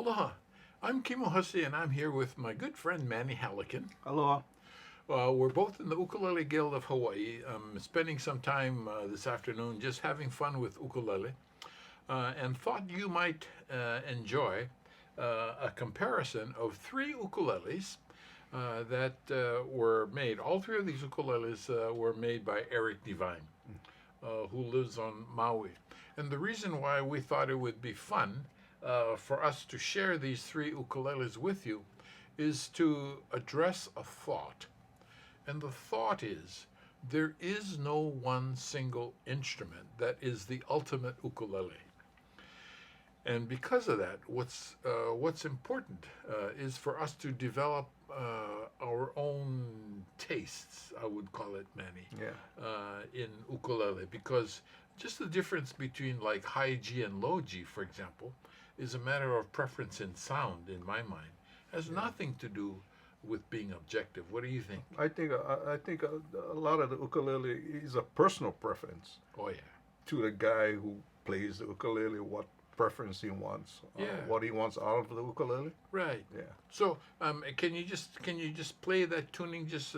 Aloha. I'm Kimo Hussey, and I'm here with my good friend Manny Halican. Aloha. We're both in the Ukulele Guild of Hawaii, spending some time this afternoon just having fun with ukulele, and thought you might enjoy a comparison of three ukuleles that were made. All three of these ukuleles were made by Eric Devine, who lives on Maui. And the reason why we thought it would be fun for us to share these three ukuleles with you is to address a thought. And the thought is, there is no one single instrument that is the ultimate ukulele. And because of that, what's important is for us to develop our own tastes, I would call it, Manny, in ukulele. Because just the difference between like high G and low G, for example, is a matter of preference in sound, in my mind. It has nothing to do with being objective. What do you think? I think a lot of the ukulele is a personal preference Oh yeah. to the guy who plays the ukulele, what preference he wants, what he wants out of the ukulele. Right. Yeah. So, can you just play that tuning? Just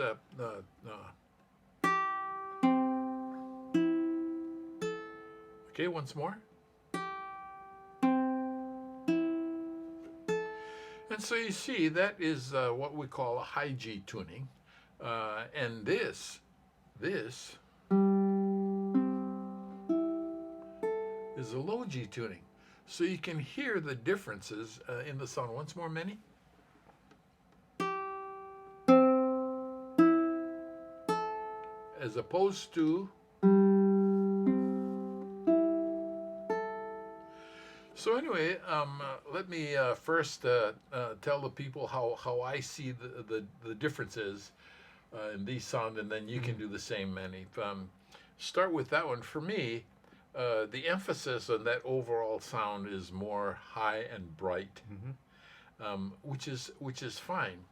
okay, once more. And so you see, that is what we call a high G tuning, and this is a low G tuning. So you can hear the differences in the sound. Once more, Manny. As opposed to. So anyway, let me first tell the people how I see the differences in these sound, and then you can do the same, Manny. Start with that one. For me, the emphasis on that overall sound is more high and bright, which is fine.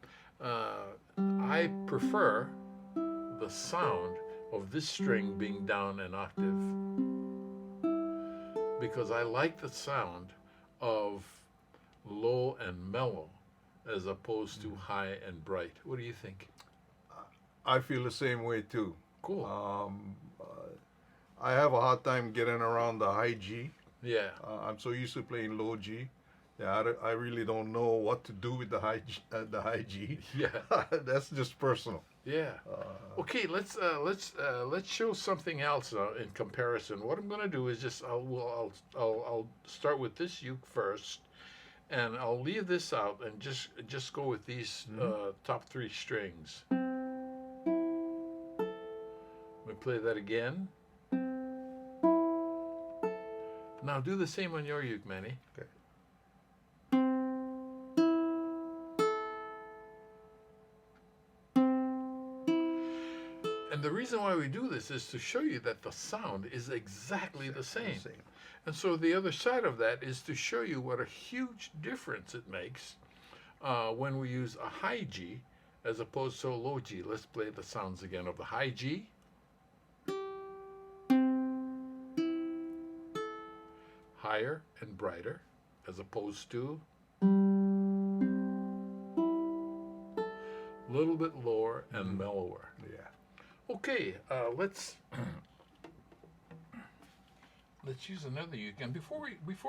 I prefer the sound of this string being down an octave, because I like the sound of low and mellow as opposed to high and bright. What do you think? I feel the same way too. Cool. I have a hard time getting around the high G. Yeah. I'm so used to playing low G. Yeah, I really don't know what to do with the high G. Yeah. That's just personal. Yeah. Okay, let's show something else in comparison. What I'm going to do is just I'll start with this uke first, and I'll leave this out and just go with these top three strings. Let me play that again. Now do the same on your uke, Manny. Okay. And the reason why we do this is to show you that the sound is exactly the same. And so the other side of that is to show you what a huge difference it makes when we use a high G as opposed to a low G. Let's play the sounds again of the high G. Higher and brighter as opposed to a little bit lower and mellower. Yeah. Okay, let's use another uke. And before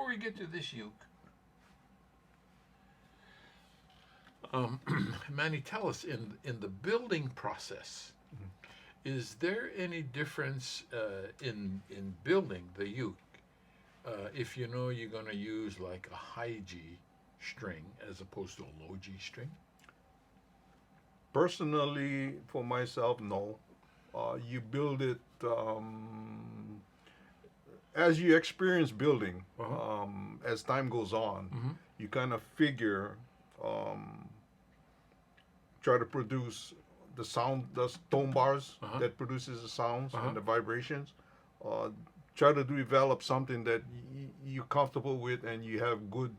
we get to this uke, Manny, tell us in the building process, is there any difference in building the uke if you know you're going to use like a high G string as opposed to a low G string? Personally, for myself, no. You build it as you experience building. As time goes on, you kind of figure, try to produce the sound, the tone bars that produces the sounds and the vibrations. Try to develop something that you're comfortable with and you have good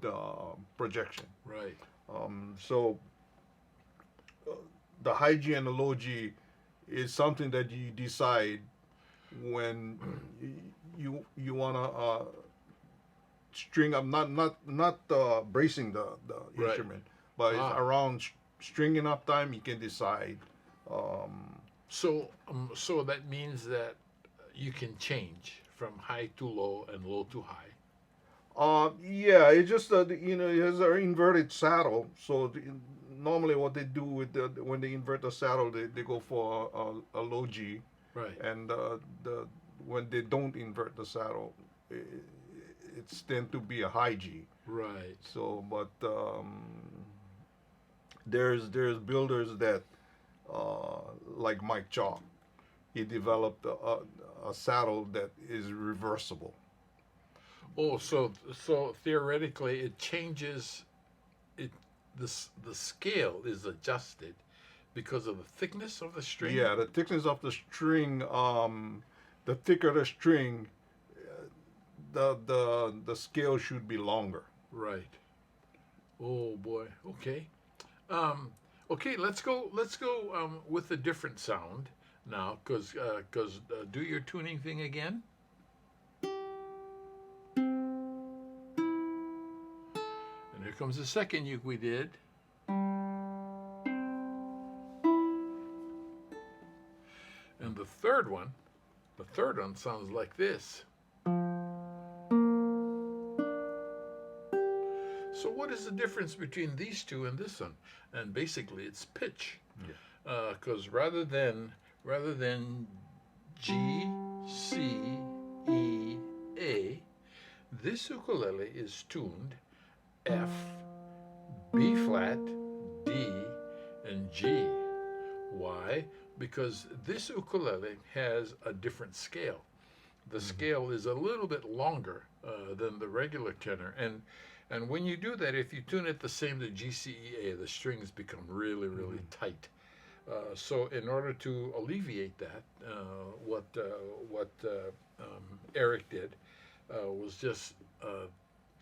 projection. Right. So the high G and the low G is something that you decide when you want to string up, not bracing the Right. instrument, but it's Ah. around stringing up time. You can decide. So that means that you can change from high to low and low to high. Yeah, it's just it has an inverted saddle. So normally, what they do with when they invert the saddle, they go for a low G, Right. and the when they don't invert the saddle, it's tend to be a high G. Right. So, but there's builders that like Mike Chalk, he developed a saddle that is reversible. Oh, so theoretically, it changes. It the scale is adjusted because of the thickness of the string. Yeah, the thickness of the string, the thicker the string, the scale should be longer. Right. Oh boy. Okay. Okay. Let's go. Let's go with a different sound now, because do your tuning thing again. And here comes the second uke we did. And the third one sounds like this. So what is the difference between these two and this one? And basically, it's pitch. Yeah. Because rather than G, C, E, A, this ukulele is tuned F, B flat, D, and G. Why? Because this ukulele has a different scale. The scale is a little bit longer than the regular tenor, and when you do that, if you tune it the same to G, C, E, A, the strings become really tight. So in order to alleviate that, what Eric did was just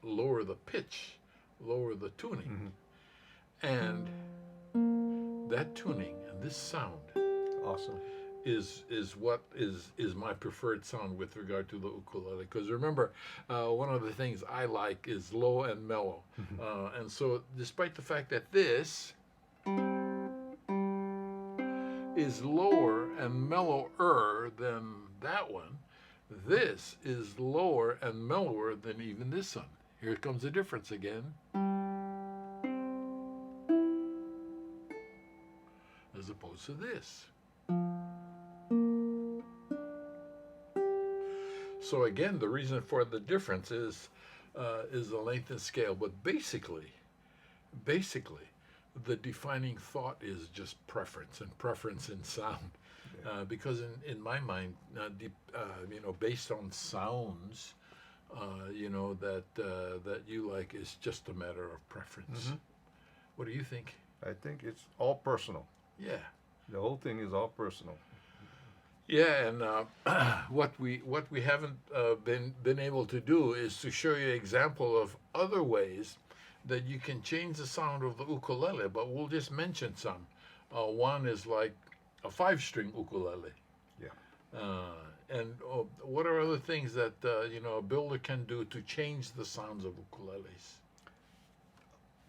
lower the pitch, lower the tuning, and that tuning and this sound Awesome. is what is my preferred sound with regard to the ukulele. Because remember, one of the things I like is low and mellow, and so despite the fact that this is lower and mellower than that one, this is lower and mellower than even this one. Here comes the difference again. As opposed to this. So again, the reason for the difference is the length and scale. But basically, the defining thought is just preference and preference in sound. Because in my mind, based on sounds, that you like is just a matter of preference. What do you think? I think it's all personal. Yeah. The whole thing is all personal. Yeah, and what we haven't been able to do is to show you an example of other ways that you can change the sound of the ukulele. But we'll just mention some. One is like a 5-string ukulele. Yeah. And what are other things that a builder can do to change the sounds of ukuleles?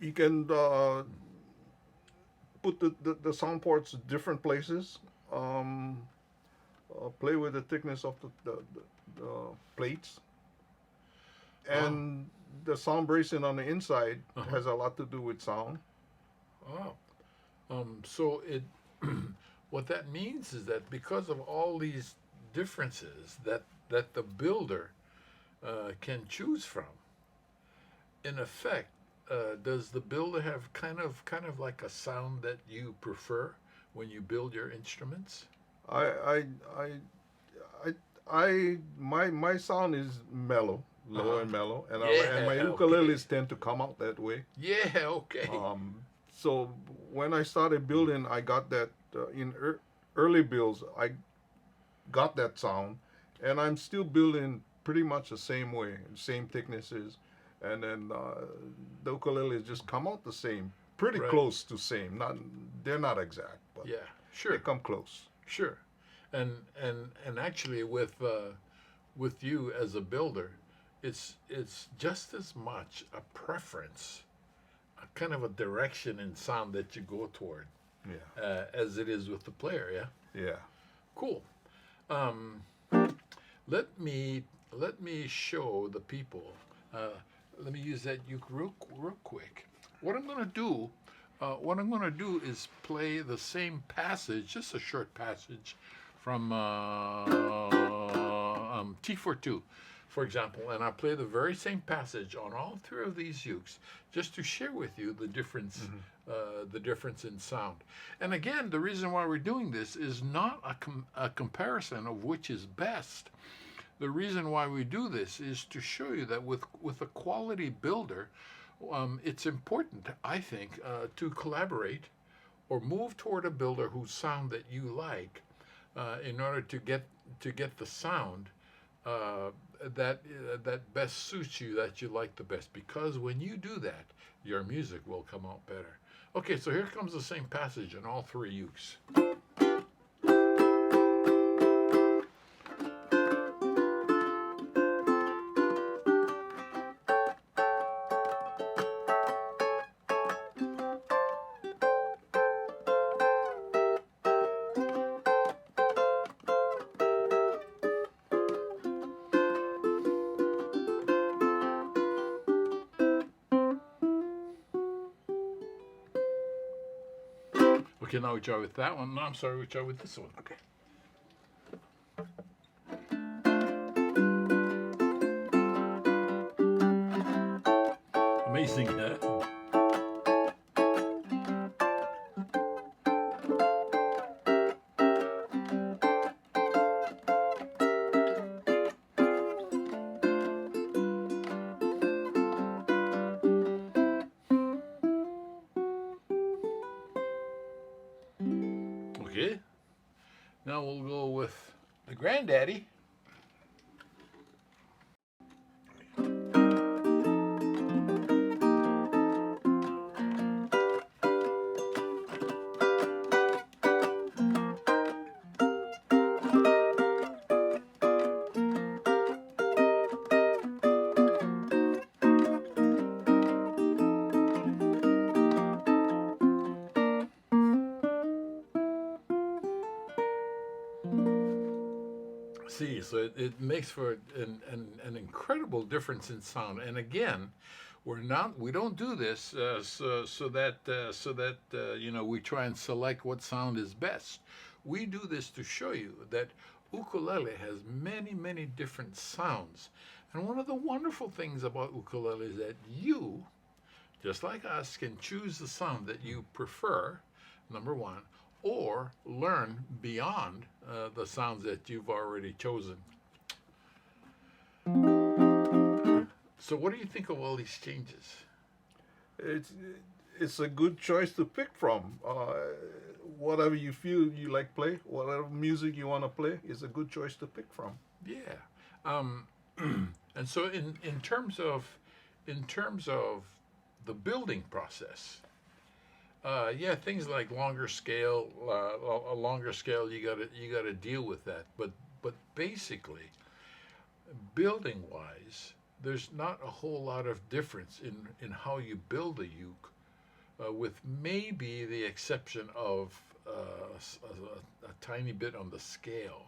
You can put the sound ports in different places. Play with the thickness of the plates, and the sound bracing on the inside has a lot to do with sound. So it what that means is that because of all these differences that the builder can choose from, in effect, does the builder have kind of like a sound that you prefer when you build your instruments? My sound is mellow, low and mellow, and Yeah, my ukuleles tend to come out that way. Yeah, okay. So when I started building, I got that in early builds. I got that sound, and I'm still building pretty much the same way, same thicknesses, and then the ukuleles just come out the same, pretty Right. close to same. They're not exact, but Yeah, sure. they come close. Sure, and actually with you as a builder, it's just as much a preference, a kind of a direction in sound that you go toward, Yeah. as it is with the player. Yeah. Yeah. Cool. Um, let me show the people. Let me use that uke real quick. What I'm going to do, is play the same passage, just a short passage, from T42, for example, and I'll play the very same passage on all three of these ukes, just to share with you the difference, the difference in sound. And again, the reason why we're doing this is not a comparison of which is best. The reason why we do this is to show you that with a quality builder, it's important, I think, to collaborate or move toward a builder whose sound that you like, in order to get the sound that best suits you, that you like the best. Because when you do that, your music will come out better. Okay, so here comes the same passage in all three ukes. Okay, now we try with that one. No, I'm sorry, we try with this one. Okay. Amazing, huh? Okay. Now we'll go with the granddaddy. See, so it makes for an incredible difference in sound. And again, we don't do this so that we try and select what sound is best. We do this to show you that ukulele has many different sounds. And one of the wonderful things about ukulele is that you, just like us, can choose the sound that you prefer, number one, or learn beyond the sounds that you've already chosen. So what do you think of all these changes? It's a good choice to pick from. Whatever you feel you like play, whatever music you want to play, is a good choice to pick from. Yeah. And so in terms of the building process, yeah, things like longer scale, a longer scale, you gotta deal with that. But basically, building wise, there's not a whole lot of difference in how you build a uke, with maybe the exception of a tiny bit on the scale,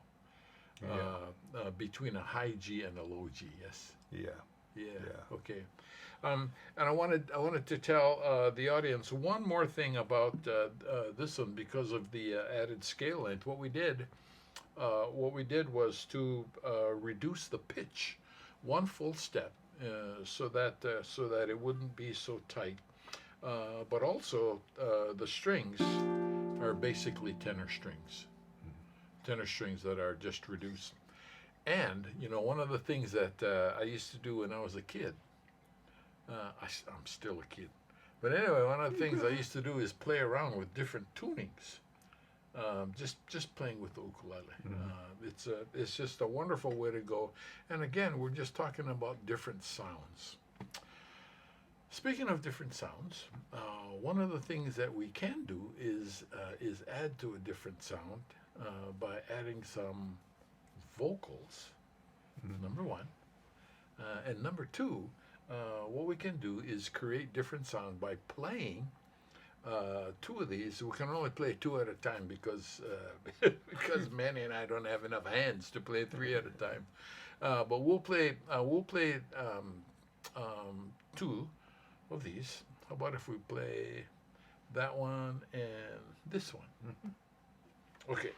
between a high G and a low G. Yes. Yeah. Yeah. Okay. And I wanted to tell the audience one more thing about this one, because of the added scale length. What we did was to reduce the pitch one full step, so that it wouldn't be so tight. But also, the strings are basically tenor strings that are just reduced. And one of the things that I used to do when I was a kid. I'm still a kid. But anyway, one of the things I used to do is play around with different tunings. Just playing with the ukulele. It's just a wonderful way to go. And again, we're just talking about different sounds. Speaking of different sounds, one of the things that we can do is add to a different sound by adding some vocals. Number one. And number two, what we can do is create different sound by playing two of these. We can only play two at a time because because Manny and I don't have enough hands to play three at a time. But we'll play two of these. How about if we play that one and this one? Okay.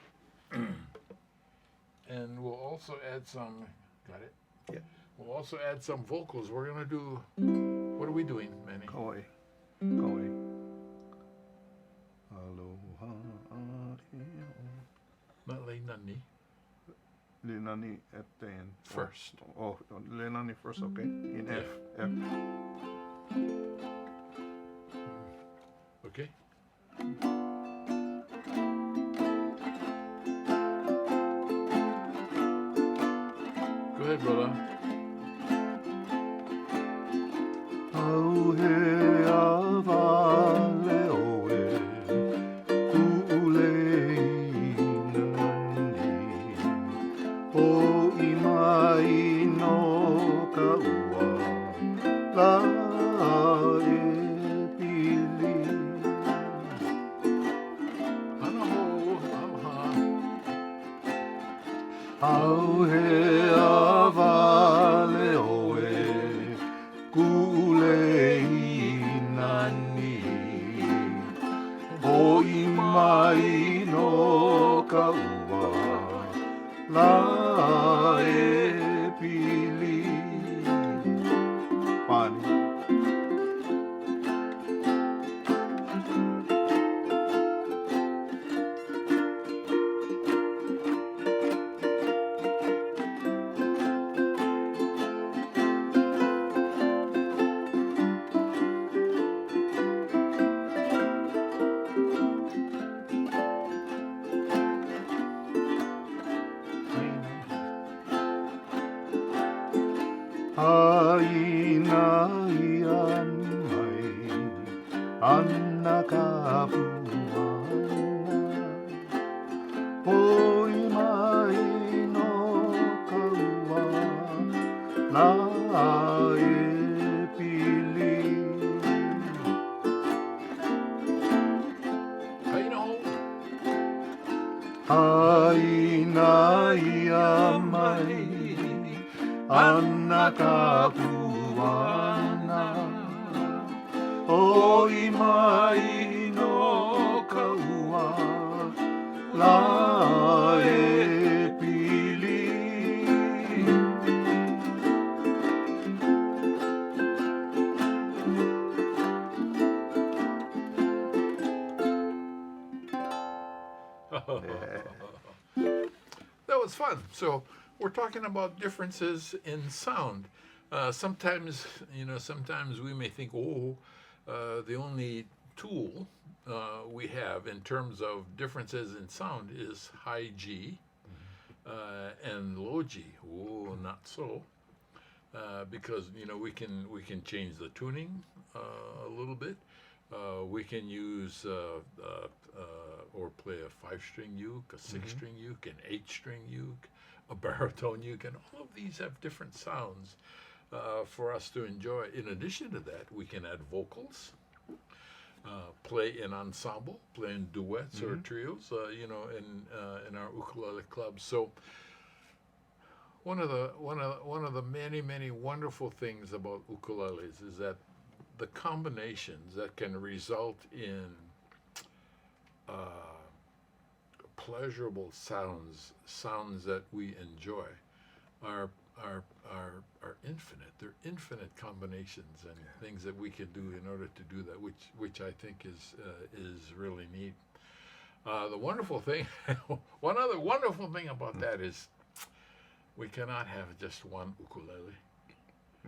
And we'll also add some. Got it. Yeah. We'll also add some vocals. We're gonna do. What are we doing, Manny? Kawaii. Kawaii. Aloha. Not lay nani. Lenani at the end. First. Oh, Lenani first, okay. In F. F. Okay. Go ahead, brother. Auhe avale oe, ku'ulei nani, o imai no kaua, la e pili. Hana ho, aloha. Auhe avale oe, ku'ulei nani, o imai no kaua, la e pili. Pani. Hainai amai, anna kapuana, oi mai no kaua, la e pili. Haina ho. Hainai amai, anna kapuana, oi mai no kaua, la e pili. That was fun. So we're talking about differences in sound. Sometimes, sometimes we may think, the only tool we have in terms of differences in sound is high G and low G. Oh, not so. Because we can change the tuning a little bit. We can use or play a 5-string uke, a 6-string uke, an 8-string uke, a baritone uke, and all of these have different sounds for us to enjoy. In addition to that, we can add vocals, play in ensemble, play in duets or trios, in our ukulele club. So one of the many wonderful things about ukuleles is that the combinations that can result in pleasurable sounds that we enjoy are infinite. They're infinite combinations and things that we can do in order to do that, which I think is really neat. The wonderful thing, one other wonderful thing about that is we cannot have just one ukulele.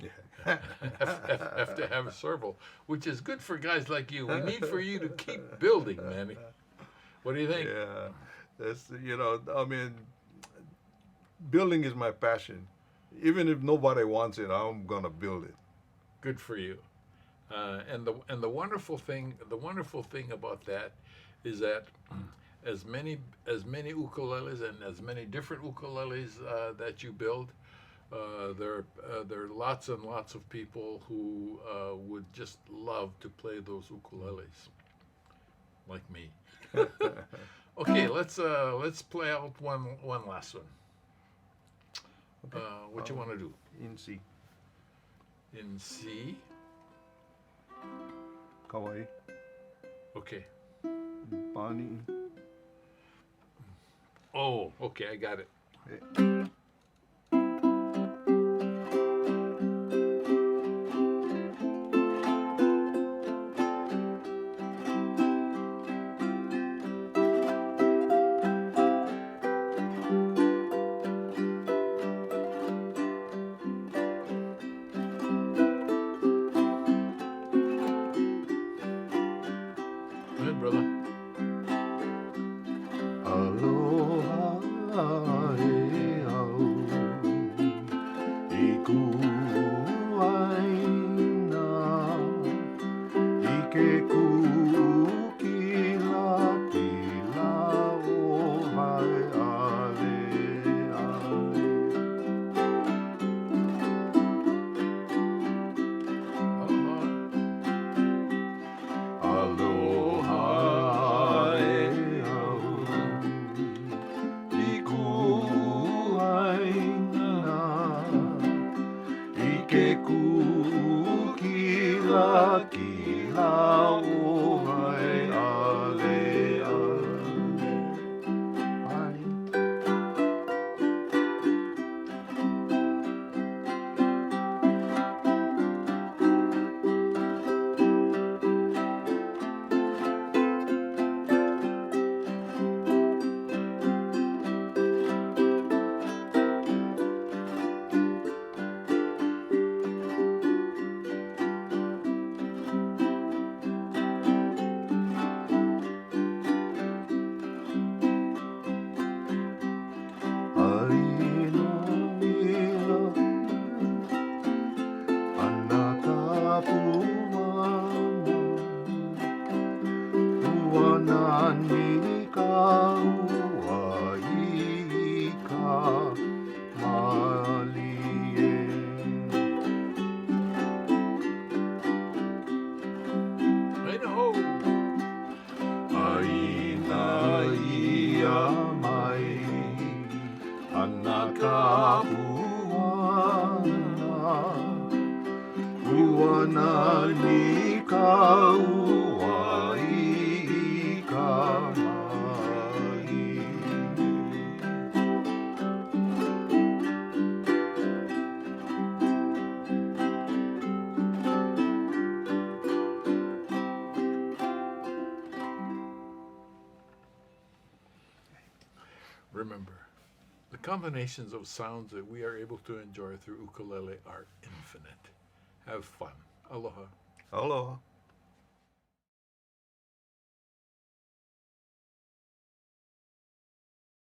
Yeah. have to have several, which is good for guys like you. We need for you to keep building, Manny. What do you think? Yeah, that's building is my passion. Even if nobody wants it, I'm gonna build it. Good for you. And the wonderful thing about that is that as many ukuleles and as many different ukuleles that you build, There are lots and lots of people who would just love to play those ukuleles, like me. Okay, let's play out one last one. Okay. What you want to do? In C. In C. Kawaii. Okay. Manny. Oh, okay, I got it. Okay. Go ahead, brother. Aloha e au I kuaina I ke kukila pila o hai ale ale Aloha e au I kuaina I ke kukila kila o hai ale ale Ai. I know. Aina ia mai ana ka puana Uana ni ka ua i ka mai Remember, the combinations of sounds that we are able to enjoy through ukulele are infinite. Have fun. Aloha. Aloha.